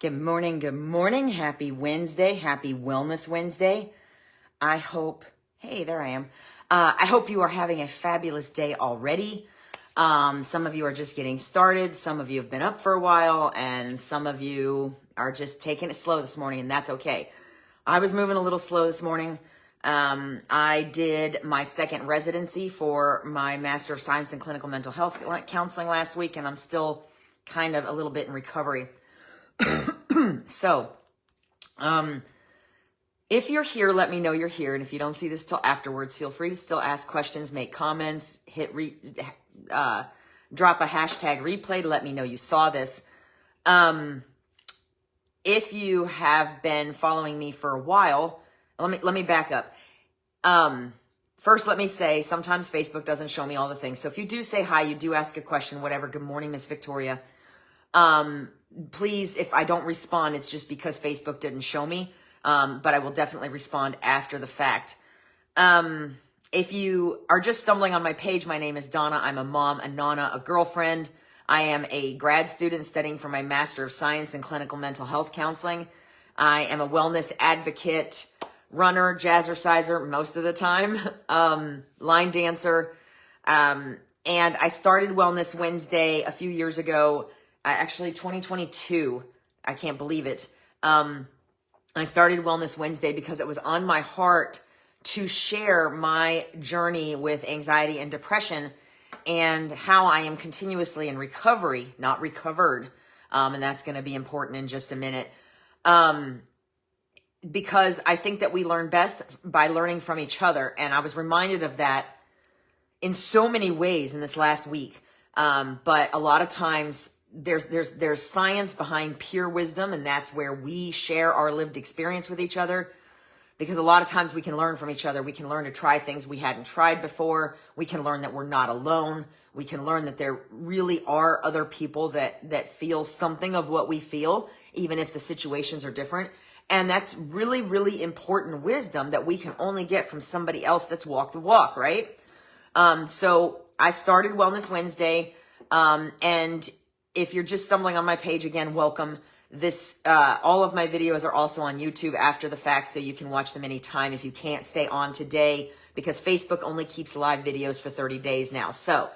Good morning. Good morning. Happy Wednesday. Happy Wellness Wednesday. Hey, there I am. I hope you are having a fabulous day already. Some of you are just getting started. Some of you have been up for a while, and some of you are just taking it slow this morning, and that's okay. I was moving a little slow this morning. I did my second residency for my Master of Science in Clinical Mental Health Counseling last week, and I'm still kind of a little bit in recovery. So, if you're here, let me know you're here. And if you don't see this till afterwards, feel free to still ask questions, make comments, drop a hashtag replay to let me know you saw this. If you have been following me for a while, let me back up. First, let me say, sometimes Facebook doesn't show me all the things. So if you do say hi, you do ask a question, whatever. Good morning, Miss Victoria. Please, if I don't respond, it's just because Facebook didn't show me. But I will definitely respond after the fact. If you are just stumbling on my page, my name is Donna. I'm a mom, a nana, a girlfriend. I am a grad student studying for my Master of Science in Clinical Mental Health Counseling. I am a wellness advocate, runner, jazzerciser most of the time, line dancer. And I started Wellness Wednesday a few years ago. Actually 2022, I can't believe it. I started Wellness Wednesday because it was on my heart to share my journey with anxiety and depression and how I am continuously in recovery, not recovered. And that's going to be important in just a minute. Because I think that we learn best by learning from each other. And I was reminded of that in so many ways in this last week. But a lot of times, there's science behind pure wisdom, and that's where we share our lived experience with each other, because a lot of times we can learn from each other. We can learn to try things we hadn't tried before. We can learn that we're not alone. We can learn that there really are other people that feel something of what we feel, even if the situations are different. And that's really, really important wisdom that we can only get from somebody else that's walked the walk, right? So I started Wellness Wednesday, and if you're just stumbling on my page again, welcome. All of my videos are also on YouTube after the fact, so you can watch them anytime if you can't stay on today, because Facebook only keeps live videos for 30 days now. So,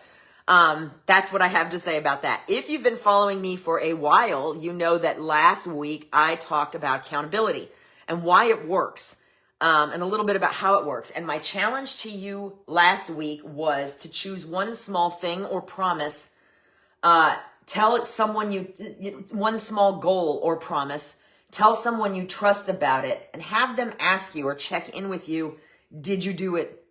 that's what I have to say about that. If you've been following me for a while, you know that last week I talked about accountability and why it works, and a little bit about how it works. And my challenge to you last week was to choose one small thing or promise, tell someone one small goal or promise, tell someone you trust about it, and have them ask you or check in with you, did you do it?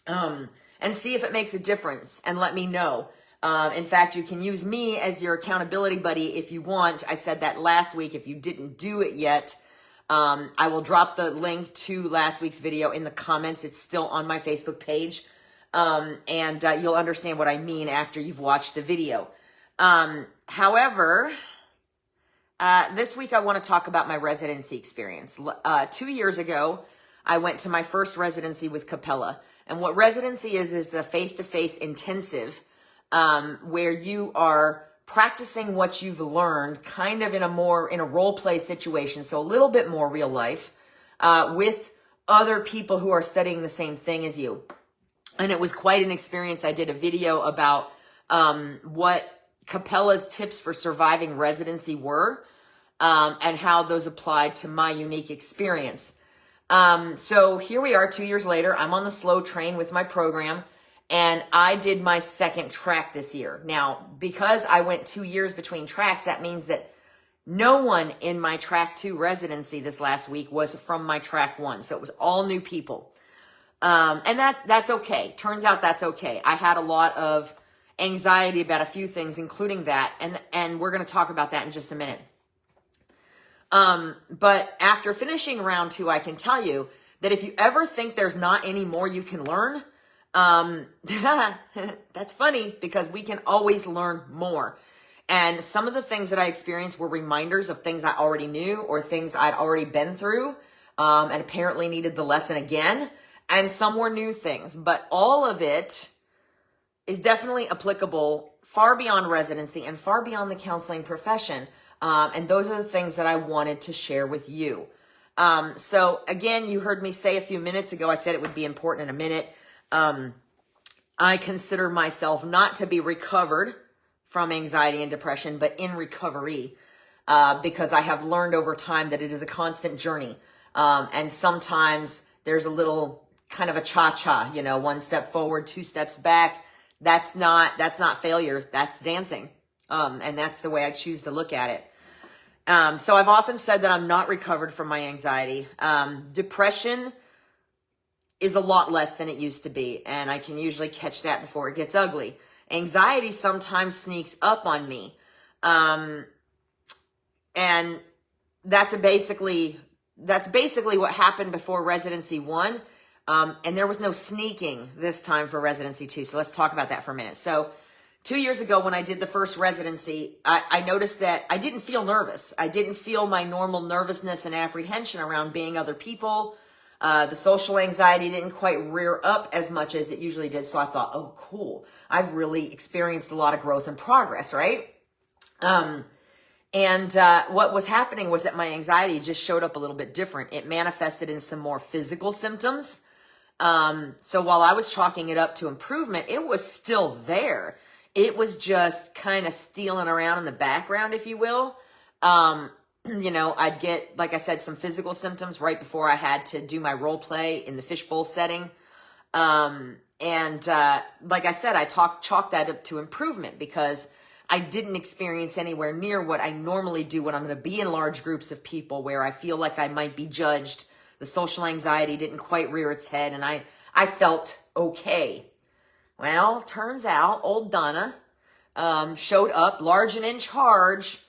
And see if it makes a difference, and let me know. In fact, you can use me as your accountability buddy if you want. I said that last week. If you didn't do it yet, I will drop the link to last week's video in the comments. It's still on my Facebook page. And you'll understand what I mean after you've watched the video. However, this week I want to talk about my residency experience. 2 years ago, I went to my first residency with Capella. And what residency is a face-to-face intensive, where you are practicing what you've learned kind of in a role play situation. So a little bit more real life, with other people who are studying the same thing as you. And it was quite an experience. I did a video about, what Capella's tips for surviving residency were, and how those applied to my unique experience. So here we are 2 years later. I'm on the slow train with my program, and I did my second track this year. Now, because I went 2 years between tracks, that means that no one in my track 2 residency this last week was from my track 1. So it was all new people. And that's okay. Turns out that's okay. I had a lot of anxiety about a few things, including that. And we're going to talk about that in just a minute. But after finishing round 2, I can tell you that if you ever think there's not any more you can learn, that's funny, because we can always learn more. And some of the things that I experienced were reminders of things I already knew or things I'd already been through, and apparently needed the lesson again. And some were new things, but all of it is definitely applicable far beyond residency and far beyond the counseling profession. And those are the things that I wanted to share with you. So again, you heard me say a few minutes ago, I said it would be important in a minute. I consider myself not to be recovered from anxiety and depression, but in recovery, because I have learned over time that it is a constant journey. And sometimes there's a little kind of a cha-cha, you know, 1 step forward, 2 steps back. That's not failure. That's dancing. And that's the way I choose to look at it. So I've often said that I'm not recovered from my anxiety. Depression is a lot less than it used to be, and I can usually catch that before it gets ugly. Anxiety sometimes sneaks up on me. And that's basically what happened before Residency 1. And there was no sneaking this time for Residency 2. So let's talk about that for a minute. So 2 years ago when I did the first residency, I noticed that I didn't feel nervous. I didn't feel my normal nervousness and apprehension around being other people. The social anxiety didn't quite rear up as much as it usually did. So I thought, oh, cool. I've really experienced a lot of growth and progress, right? What was happening was that my anxiety just showed up a little bit different. It manifested in some more physical symptoms. So while I was chalking it up to improvement, it was still there. It was just kind of stealing around in the background, if you will. You know, I'd get, like I said, some physical symptoms right before I had to do my role play in the fishbowl setting. Like I said, I chalked that up to improvement because I didn't experience anywhere near what I normally do when I'm going to be in large groups of people where I feel like I might be judged. The social anxiety didn't quite rear its head, and I felt okay. Well, turns out old Donna showed up large and in charge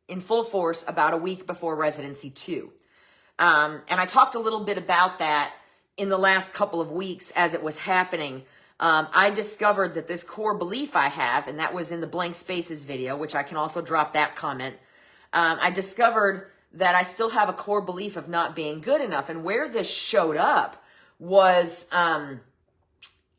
in full force about a week before Residency 2. And I talked a little bit about that in the last couple of weeks as it was happening. I discovered that this core belief I have, and that was in the blank spaces video, which I can also drop that comment. I discovered that I still have a core belief of not being good enough. And where this showed up was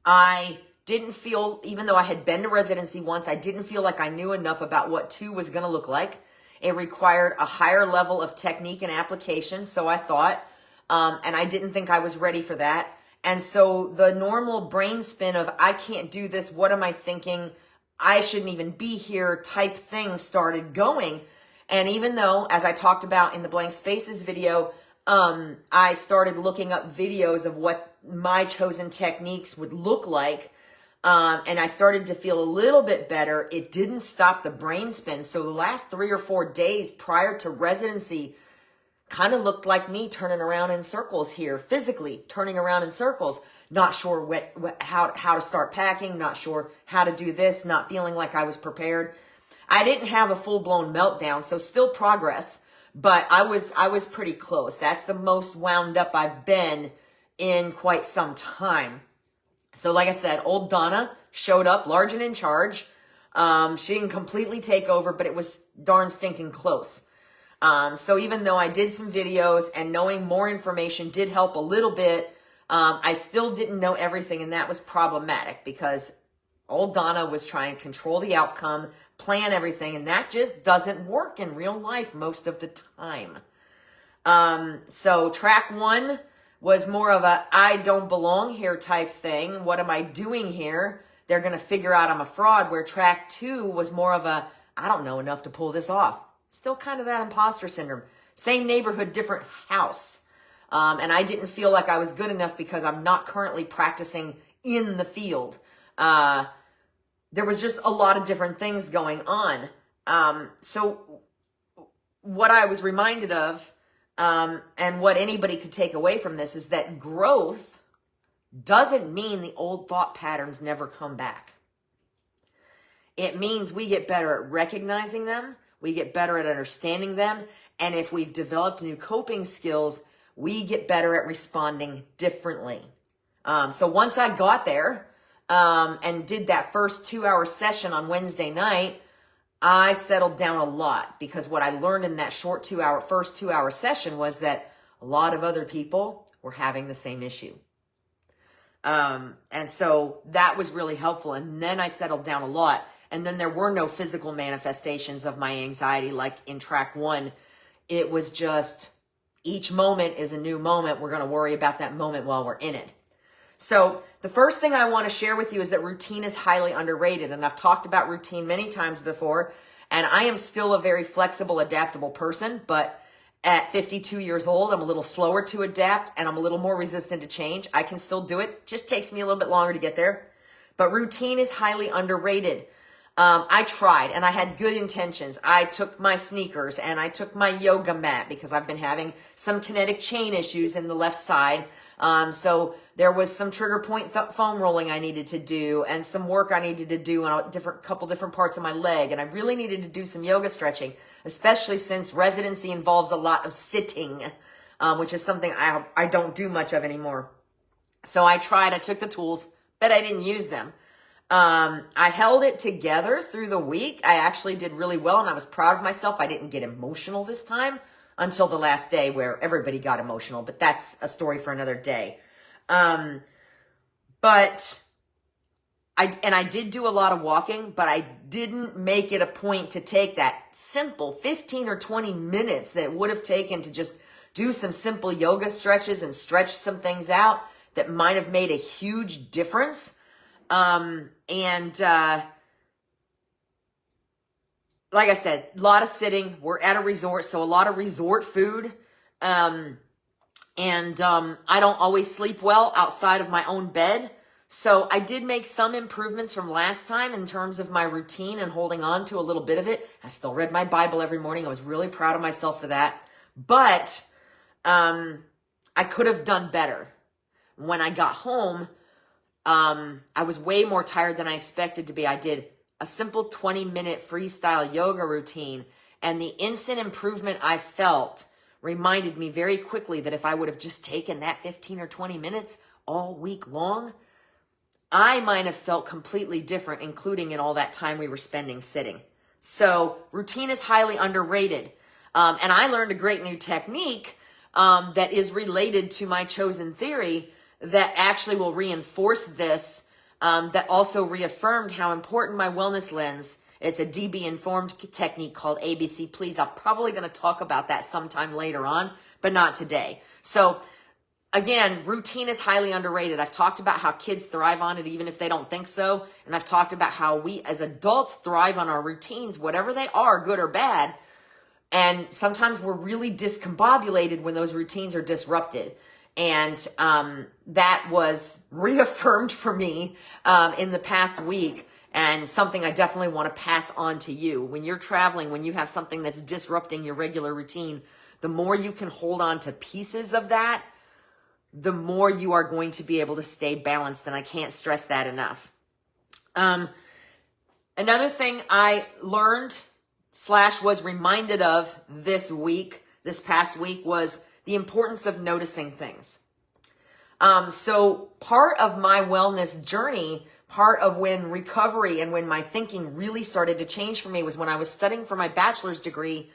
I didn't feel, even though I had been to Residency once, I didn't feel like I knew enough about what 2 was going to look like. It required a higher level of technique and application, so I thought, and I didn't think I was ready for that. And so the normal brain spin of, I can't do this, what am I thinking, I shouldn't even be here type thing started going. And even though, as I talked about in the blank spaces video, I started looking up videos of what my chosen techniques would look like, and I started to feel a little bit better. It didn't stop the brain spin. So the last 3 or 4 days prior to residency kind of looked like me turning around in circles here, physically turning around in circles, not sure how to start packing, not sure how to do this, not feeling like I was prepared. I didn't have a full-blown meltdown, so still progress, but I was pretty close. That's the most wound up I've been in quite some time. So like I said, old Donna showed up large and in charge. She didn't completely take over, but it was darn stinking close. So even though I did some videos and knowing more information did help a little bit, I still didn't know everything, and that was problematic because old Donna was trying to control the outcome, plan everything, and that just doesn't work in real life most of the time. So track 1 was more of a I don't belong here type thing. What am I doing here? They're going to figure out I'm a fraud, where track 2 was more of a I don't know enough to pull this off. Still kind of that imposter syndrome. Same neighborhood, different house. And I didn't feel like I was good enough because I'm not currently practicing in the field. There was just a lot of different things going on. So what I was reminded of, and what anybody could take away from this, is that growth doesn't mean the old thought patterns never come back. It means we get better at recognizing them, we get better at understanding them, and if we've developed new coping skills, we get better at responding differently. So once I got there and did that first 2-hour session on Wednesday night, I settled down a lot, because what I learned in that short first 2-hour session was that a lot of other people were having the same issue. And so that was really helpful. And then I settled down a lot. And then there were no physical manifestations of my anxiety like in track 1. It was just each moment is a new moment. We're going to worry about that moment while we're in it. So the first thing I want to share with you is that routine is highly underrated. And I've talked about routine many times before. And I am still a very flexible, adaptable person. But at 52 years old, I'm a little slower to adapt and I'm a little more resistant to change. I can still do it. Just takes me a little bit longer to get there. But routine is highly underrated. I tried and I had good intentions. I took my sneakers and I took my yoga mat because I've been having some kinetic chain issues in the left side. So there was some trigger point foam rolling I needed to do and some work I needed to do on a couple different parts of my leg. And I really needed to do some yoga stretching, especially since residency involves a lot of sitting, which is something I don't do much of anymore. So I tried, I took the tools, but I didn't use them. I held it together through the week. I actually did really well and I was proud of myself. I didn't get emotional this time until the last day where everybody got emotional, but that's a story for another day. But I did do a lot of walking, but I didn't make it a point to take that simple 15 or 20 minutes that it would have taken to just do some simple yoga stretches and stretch some things out that might have made a huge difference. Like I said, a lot of sitting. We're at a resort, so a lot of resort food. I don't always sleep well outside of my own bed. So I did make some improvements from last time in terms of my routine and holding on to a little bit of it. I still read my Bible every morning. I was really proud of myself for that. But I could have done better. When I got home, I was way more tired than I expected to be. I did a simple 20-minute freestyle yoga routine, and the instant improvement I felt reminded me very quickly that if I would have just taken that 15 or 20 minutes all week long, I might have felt completely different, including in all that time we were spending sitting. So routine is highly underrated. And I learned a great new technique that is related to my chosen theory that actually will reinforce this, that also reaffirmed how important my wellness lens. It's a DB-informed technique called ABC Please. I'm probably going to talk about that sometime later on, but not today. So again, routine is highly underrated. I've talked about how kids thrive on it even if they don't think so. And I've talked about how we as adults thrive on our routines, whatever they are, good or bad. And sometimes we're really discombobulated when those routines are disrupted. And that was reaffirmed for me in the past week, and something I definitely want to pass on to you. When you're traveling, when you have something that's disrupting your regular routine, the more you can hold on to pieces of that, the more you are going to be able to stay balanced. And I can't stress that enough. Another thing I learned / was reminded of this past week, was the importance of noticing things. So part of my wellness journey, part of when recovery and when my thinking really started to change for me was when I was studying for my bachelor's degree,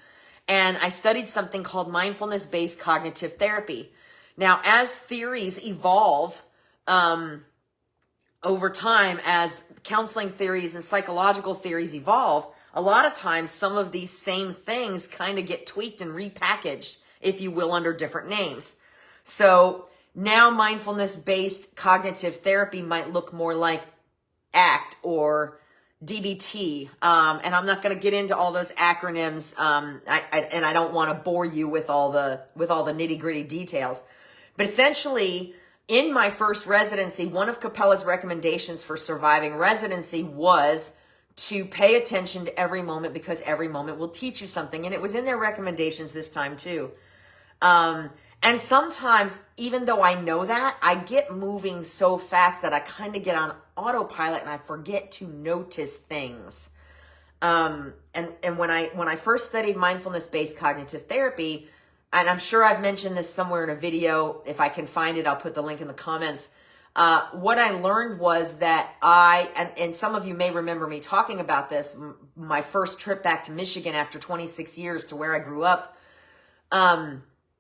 and I studied something called mindfulness-based cognitive therapy. Now, as theories evolve over time, as counseling theories and psychological theories evolve, a lot of times some of these same things kind of get tweaked and repackaged, if you will, under different names. So now mindfulness-based cognitive therapy might look more like ACT or DBT. And I'm not going to get into all those acronyms. I don't want to bore you with all the nitty-gritty details. But essentially, in my first residency, one of Capella's recommendations for surviving residency was to pay attention to every moment, because every moment will teach you something. And it was in their recommendations this time too. And sometimes, even though I know that, I get moving so fast that I kind of get on autopilot and I forget to notice things. And when I first studied mindfulness-based cognitive therapy, and I'm sure I've mentioned this somewhere in a video, if I can find it, I'll put the link in the comments. What I learned was that and some of you may remember me talking about this, my first trip back to Michigan after 26 years to where I grew up,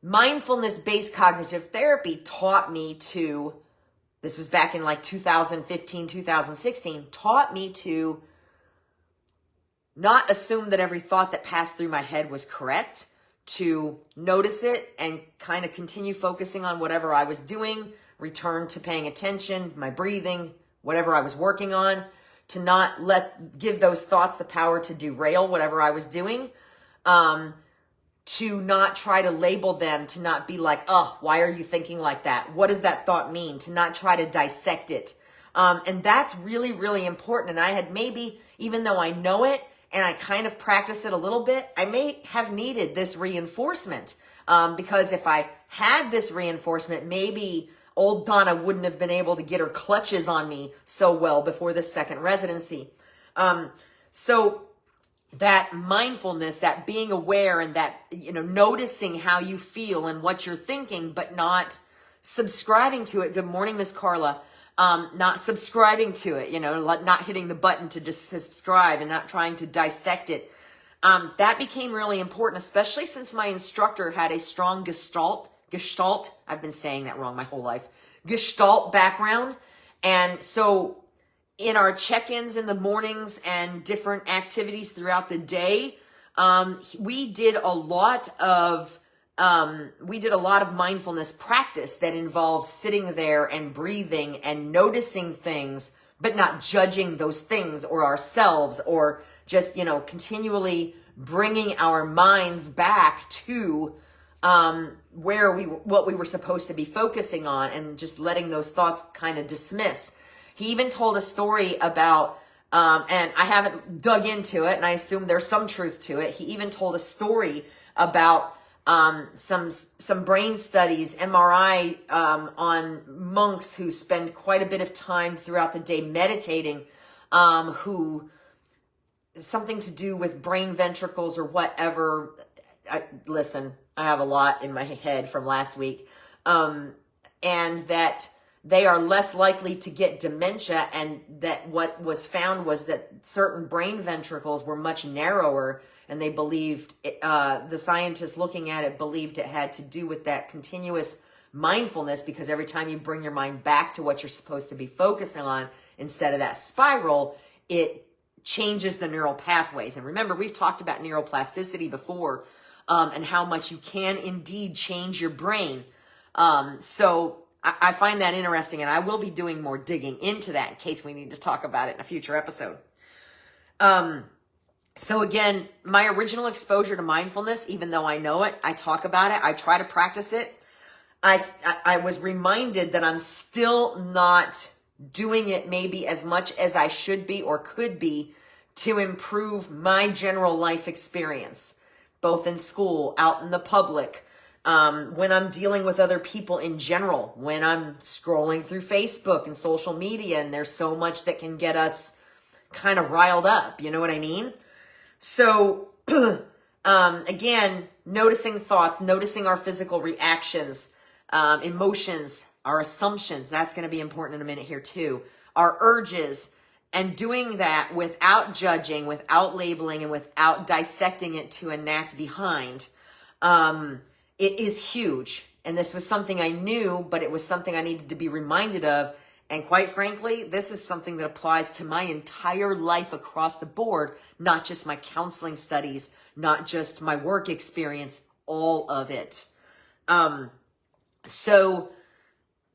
mindfulness-based cognitive therapy taught me to, this was back in like 2015, 2016, taught me to not assume that every thought that passed through my head was correct, to notice it and kind of continue focusing on whatever I was doing, return to paying attention, my breathing, whatever I was working on, to not give those thoughts the power to derail whatever I was doing, to not try to label them, to not be like, oh, why are you thinking like that? What does that thought mean? To not try to dissect it. And that's really, really important. And I had maybe, even though I know it and I kind of practice it a little bit, I may have needed this reinforcement. Because if I had this reinforcement, maybe old Donna wouldn't have been able to get her clutches on me so well before the second residency. So that mindfulness, that being aware, and that, noticing how you feel and what you're thinking, but not subscribing to it. Good morning, Miss Carla. Not subscribing to it, not hitting the button to just subscribe and not trying to dissect it. That became really important, especially since my instructor had a strong Gestalt, I've been saying that wrong my whole life, Gestalt background. And so in our check-ins in the mornings and different activities throughout the day, we did a lot of mindfulness practice that involved sitting there and breathing and noticing things, but not judging those things or ourselves, or just, continually bringing our minds back to what we were supposed to be focusing on, and just letting those thoughts kind of dismiss. He even told a story about, and I haven't dug into it, and I assume there's some truth to it. He even told a story about some brain studies, MRI, on monks who spend quite a bit of time throughout the day meditating, who something to do with brain ventricles or whatever. Listen, I have a lot in my head from last week, and that they are less likely to get dementia, and that what was found was that certain brain ventricles were much narrower, and they believed, the scientists looking at it believed it had to do with that continuous mindfulness, because every time you bring your mind back to what you're supposed to be focusing on, instead of that spiral, it changes the neural pathways. And remember, we've talked about neuroplasticity before, and how much you can indeed change your brain. So I find that interesting, and I will be doing more digging into that in case we need to talk about it in a future episode. So again, my original exposure to mindfulness, even though I know it, I talk about it, I try to practice it, I was reminded that I'm still not doing it maybe as much as I should be or could be to improve my general life experience, both in school, out in the public, when I'm dealing with other people in general, when I'm scrolling through Facebook and social media, and there's so much that can get us kind of riled up, you know what I mean? So, again, noticing thoughts, noticing our physical reactions, emotions, our assumptions, that's going to be important in a minute here too, our urges, and doing that without judging, without labeling, and without dissecting it to a gnat's behind, it is huge. And this was something I knew, but it was something I needed to be reminded of. And quite frankly, this is something that applies to my entire life across the board, not just my counseling studies, not just my work experience, all of it. So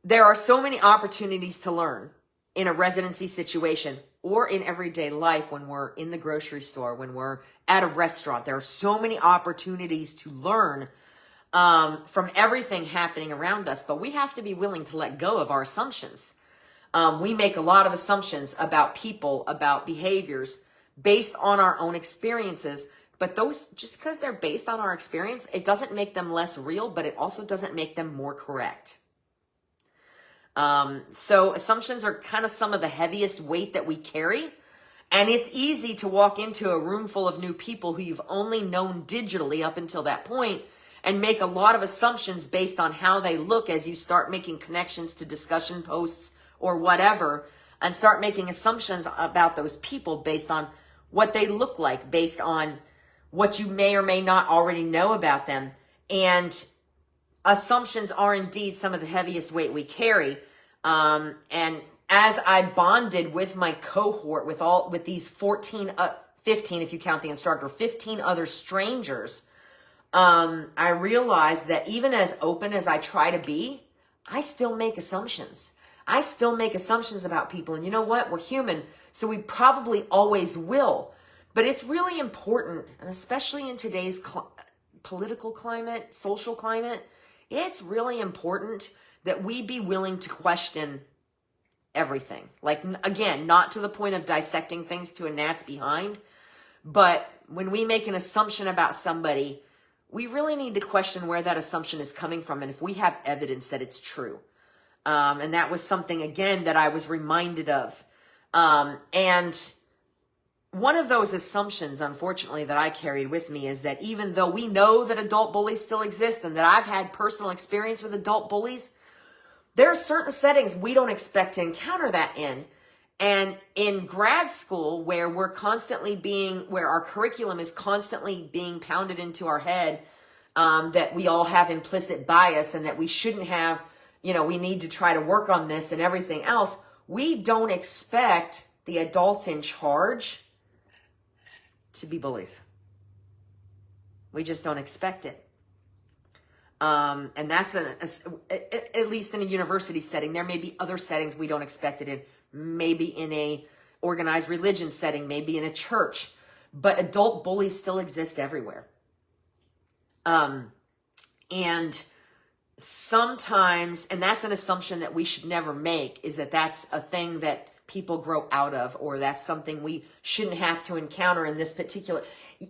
there are so many opportunities to learn in a residency situation or in everyday life, when we're in the grocery store, when we're at a restaurant. There are so many opportunities to learn from everything happening around us, but we have to be willing to let go of our assumptions. We make a lot of assumptions about people, about behaviors, based on our own experiences, but those, just because they're based on our experience, it doesn't make them less real, but it also doesn't make them more correct. So assumptions are kind of some of the heaviest weight that we carry, and it's easy to walk into a room full of new people who you've only known digitally up until that point, and make a lot of assumptions based on how they look as you start making connections to discussion posts or whatever, and start making assumptions about those people based on what they look like, based on what you may or may not already know about them. And assumptions are indeed some of the heaviest weight we carry. And as I bonded with my cohort, with these 14 15 if you count the instructor, 15 other strangers, I realized that even as open as I try to be, I still make assumptions. I still make assumptions about people. And you know what? We're human, so we probably always will. But it's really important, and especially in today's political climate, social climate, it's really important that we be willing to question everything. Like, again, not to the point of dissecting things to a gnat's behind, but when we make an assumption about somebody, we really need to question where that assumption is coming from and if we have evidence that it's true. And that was something, again, that I was reminded of. And one of those assumptions, unfortunately, that I carried with me is that even though we know that adult bullies still exist and that I've had personal experience with adult bullies, there are certain settings we don't expect to encounter that in. And in grad school, where where our curriculum is constantly being pounded into our head, that we all have implicit bias and that we shouldn't have, we need to try to work on this and everything else, we don't expect the adults in charge to be bullies. We just don't expect it. And that's at least in a university setting. There may be other settings we don't expect it in. Maybe in a organized religion setting, maybe in a church. But adult bullies still exist everywhere. And sometimes, and that's an assumption that we should never make, is that that's a thing that people grow out of, or that's something we shouldn't have to encounter in this particular.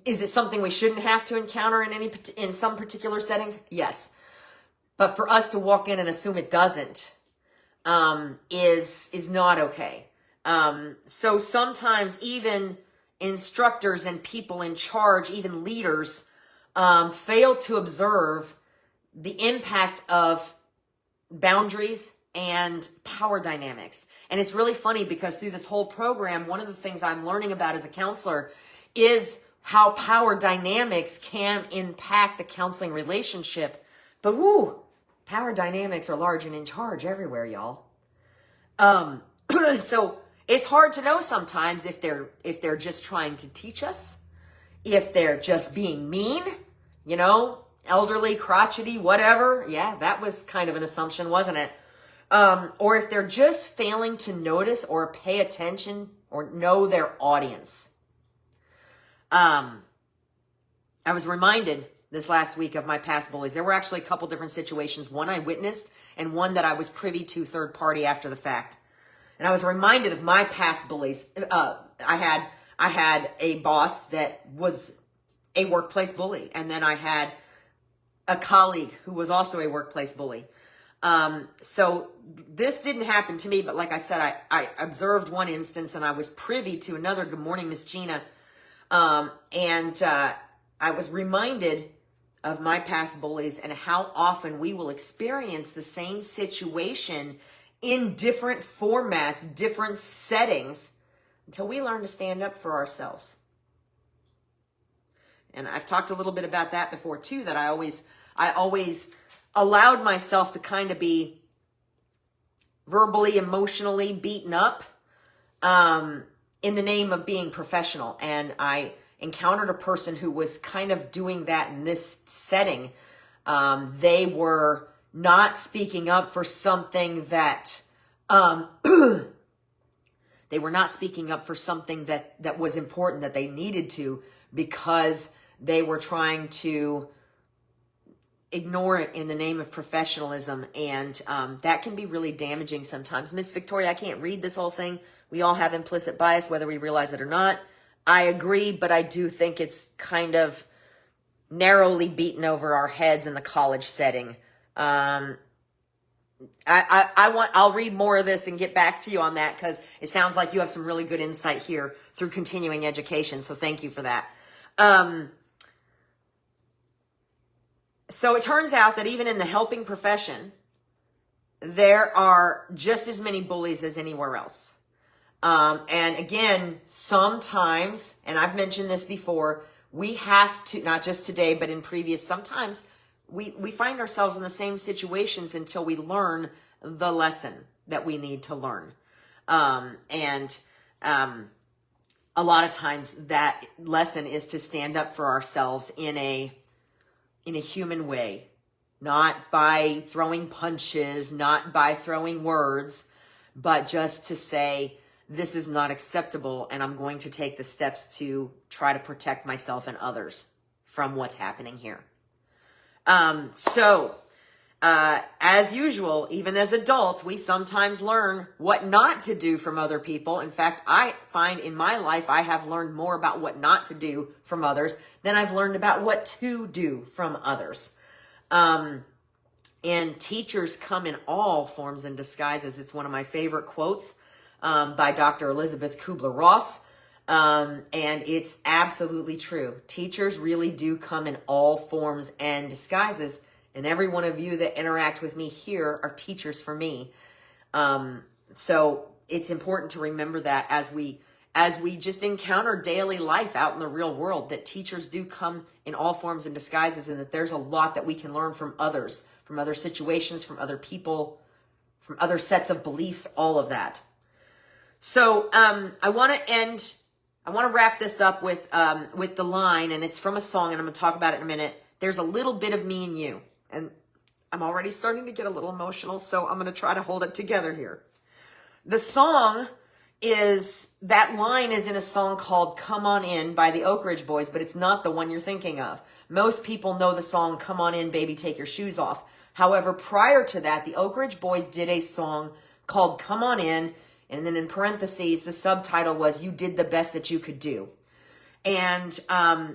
Is it something we shouldn't have to encounter in some particular settings? Yes. But for us to walk in and assume it doesn't, is not okay. So sometimes even instructors and people in charge, even leaders, fail to observe the impact of boundaries and power dynamics. And it's really funny because through this whole program, one of the things I'm learning about as a counselor is how power dynamics can impact the counseling relationship. But power dynamics are large and in charge everywhere, y'all. So it's hard to know sometimes if they're just trying to teach us, if they're just being mean, elderly, crotchety, whatever. Yeah, that was kind of an assumption, wasn't it? Or if they're just failing to notice or pay attention or know their audience. I was reminded this last week of my past bullies. There were actually a couple different situations. One I witnessed and one that I was privy to third party after the fact. And I was reminded of my past bullies. I had a boss that was a workplace bully. And then I had a colleague who was also a workplace bully. So this didn't happen to me, but like I said, I observed one instance and I was privy to another. Good morning, Miss Gina. And I was reminded of my past bullies and how often we will experience the same situation in different formats, different settings, until we learn to stand up for ourselves. And I've talked a little bit about that before too, that I always allowed myself to kind of be verbally, emotionally beaten up in the name of being professional. And I encountered a person who was kind of doing that in this setting. They were not speaking up for something that they were not speaking up for something that was important, that they needed to, because they were trying to ignore it in the name of professionalism. And that can be really damaging sometimes. Miss Victoria, I can't read this whole thing. We all have implicit bias, whether we realize it or not. I agree, but I do think it's kind of narrowly beaten over our heads in the college setting. I'll read more of this and get back to you on that, because it sounds like you have some really good insight here through continuing education. So thank you for that. So it turns out that even in the helping profession, there are just as many bullies as anywhere else. And again, sometimes, and I've mentioned this before, we have to, not just today, but in previous, sometimes we find ourselves in the same situations until we learn the lesson that we need to learn. a lot of times that lesson is to stand up for ourselves in a human way, not by throwing punches, not by throwing words, but just to say, this is not acceptable, and I'm going to take the steps to try to protect myself and others from what's happening here. As usual, even as adults, we sometimes learn what not to do from other people. In fact, I find in my life, I have learned more about what not to do from others than I've learned about what to do from others. And teachers come in all forms and disguises. It's one of my favorite quotes by Dr. Elizabeth Kubler-Ross. And it's absolutely true. Teachers really do come in all forms and disguises. And every one of you that interact with me here are teachers for me. So it's important to remember that as we just encounter daily life out in the real world, that teachers do come in all forms and disguises, and that there's a lot that we can learn from others, from other situations, from other people, from other sets of beliefs, all of that. So I want to wrap this up with the line, and it's from a song, and I'm going to talk about it in a minute. There's a little bit of me and you. And I'm already starting to get a little emotional, so I'm going to try to hold it together here. The song that line is in a song called Come On In by the Oak Ridge Boys, but it's not the one you're thinking of. Most people know the song Come On In, Baby, Take Your Shoes Off. However, prior to that, the Oak Ridge Boys did a song called Come On In, and then in parentheses, the subtitle was You Did the Best That You Could Do. And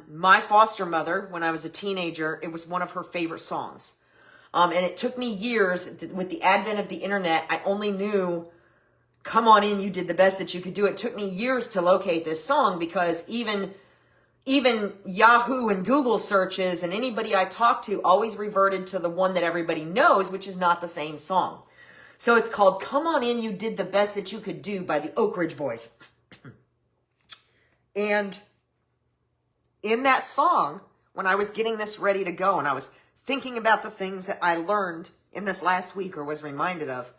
my foster mother, when I was a teenager, it was one of her favorite songs. And it took me years, with the advent of the internet, I only knew, Come On In, You Did the Best That You Could Do. It took me years to locate this song because even Yahoo and Google searches and anybody I talked to always reverted to the one that everybody knows, which is not the same song. So it's called Come On In, You Did the Best That You Could Do by the Oak Ridge Boys. And in that song, when I was getting this ready to go and I was thinking about the things that I learned in this last week or was reminded of,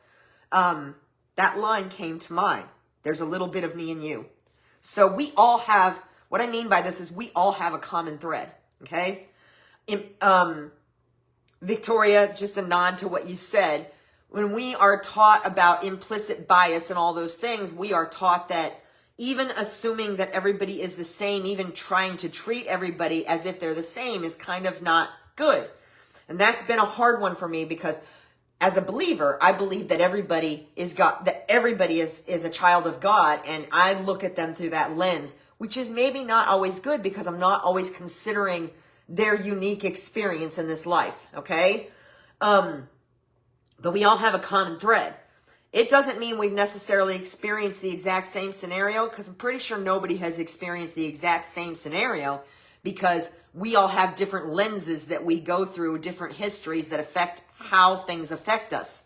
that line came to mind. There's a little bit of me and you. So we all have, what I mean by this is we all have a common thread, okay? Victoria, just a nod to what you said. When we are taught about implicit bias and all those things, we are taught that even assuming that everybody is the same, even trying to treat everybody as if they're the same is kind of not good. And that's been a hard one for me because as a believer, I believe that everybody is a child of God, and I look at them through that lens, which is maybe not always good because I'm not always considering their unique experience in this life, okay? But we all have a common thread. It doesn't mean we've necessarily experienced the exact same scenario, because I'm pretty sure nobody has experienced the exact same scenario, because we all have different lenses that we go through, different histories that affect how things affect us.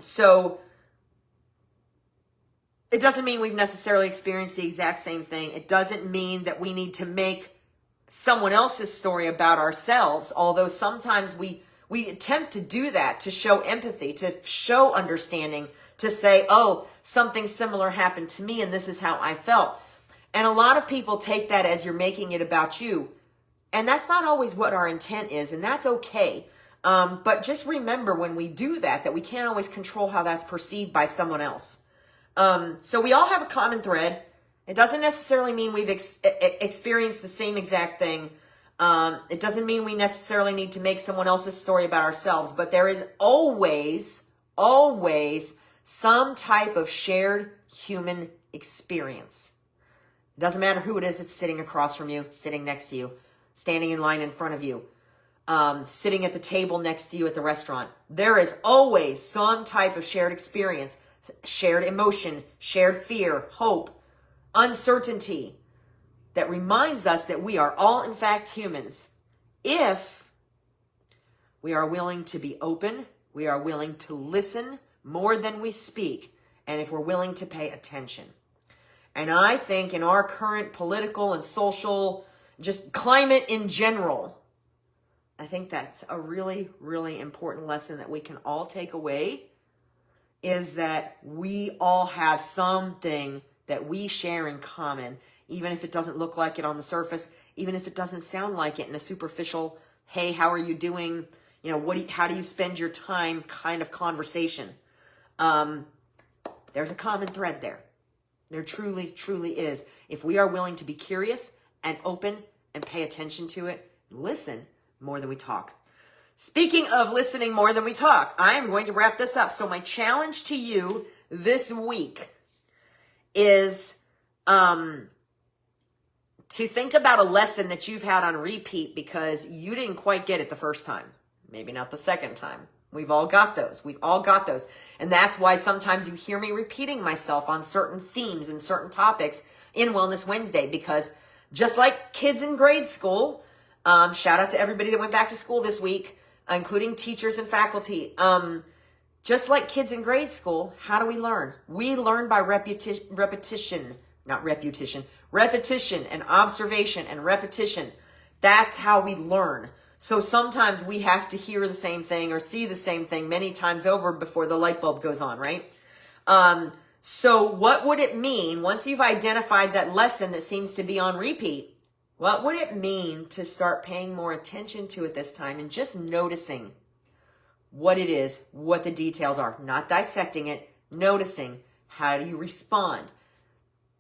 So it doesn't mean we've necessarily experienced the exact same thing. It doesn't mean that we need to make someone else's story about ourselves, although sometimes we attempt to do that, to show empathy, to show understanding, to say, oh, something similar happened to me and this is how I felt. And a lot of people take that as you're making it about you. And that's not always what our intent is, and that's okay. But just remember when we do that, that we can't always control how that's perceived by someone else. So we all have a common thread. It doesn't necessarily mean we've experienced the same exact thing. It doesn't mean we necessarily need to make someone else's story about ourselves, but there is always some type of shared human experience. It doesn't matter who it is that's sitting across from you, sitting next to you, standing in line in front of you, sitting at the table next to you at the restaurant. There is always some type of shared experience, shared emotion, shared fear, hope, uncertainty, that reminds us that we are all, in fact, humans. If we are willing to be open, we are willing to listen more than we speak, and if we're willing to pay attention. And I think in our current political and social, just climate in general, I think that's a really, really important lesson that we can all take away, is that we all have something that we share in common, even if it doesn't look like it on the surface, even if it doesn't sound like it in a superficial, hey, how are you doing? You know, how do you spend your time kind of conversation? There's a common thread there. There truly, truly is. If we are willing to be curious and open and pay attention to it, listen more than we talk. Speaking of listening more than we talk, I am going to wrap this up. So my challenge to you this week is to think about a lesson that you've had on repeat because you didn't quite get it the first time. Maybe not the second time. We've all got those. We've all got those. And that's why sometimes you hear me repeating myself on certain themes and certain topics in Wellness Wednesday, because just like kids in grade school, shout out to everybody that went back to school this week, including teachers and faculty. Just like kids in grade school, how do we learn? We learn by repetition and observation and repetition. That's how we learn. So sometimes we have to hear the same thing or see the same thing many times over before the light bulb goes on, right? So what would it mean once you've identified that lesson that seems to be on repeat? What would it mean to start paying more attention to it this time and just noticing what it is, what the details are, not dissecting it, noticing how do you respond?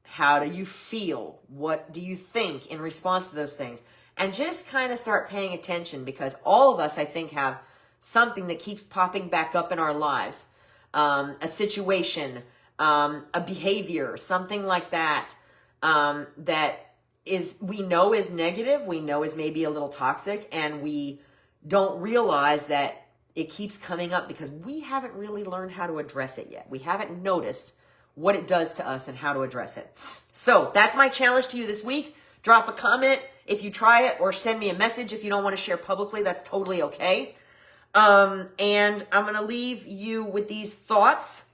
How do you feel? What do you think in response to those things? And just kind of start paying attention, because all of us, I think, have something that keeps popping back up in our lives. A situation, a behavior, something like that, that we know is negative, we know is maybe a little toxic, and we don't realize that it keeps coming up because we haven't really learned how to address it yet. We haven't noticed what it does to us and how to address it. So that's my challenge to you this week. Drop a comment if you try it, or send me a message if you don't want to share publicly. That's totally okay. And I'm going to leave you with these thoughts.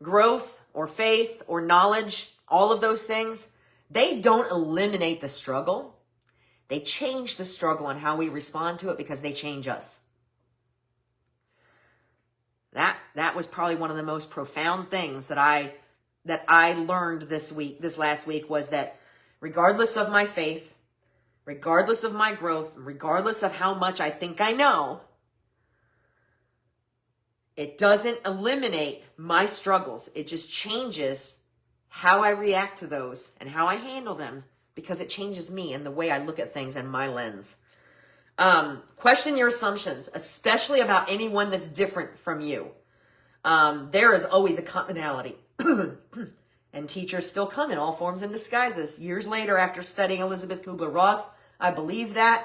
Growth or faith or knowledge, all of those things, they don't eliminate the struggle. They change the struggle and how we respond to it, because they change us. That was probably one of the most profound things that I learned this last week, was that regardless of my faith, regardless of my growth, regardless of how much I think I know, it doesn't eliminate my struggles. It just changes how I react to those and how I handle them, because it changes me and the way I look at things and my lens. Question your assumptions, especially about anyone that's different from you. There is always a commonality. And teachers still come in all forms and disguises. Years later, after studying Elizabeth Kubler-Ross, I believe that.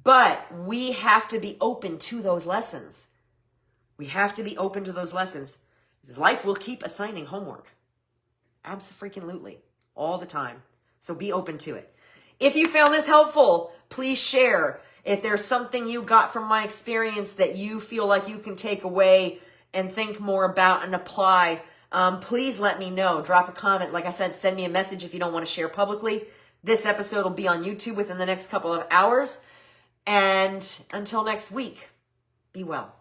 But we have to be open to those lessons. We have to be open to those lessons, because life will keep assigning homework. Abso-freaking-lutely. All the time. So be open to it. If you found this helpful, please share. If there's something you got from my experience that you feel like you can take away and think more about and apply, please let me know. Drop a comment. Like I said, send me a message if you don't want to share publicly. This episode will be on YouTube within the next couple of hours. And until next week, be well.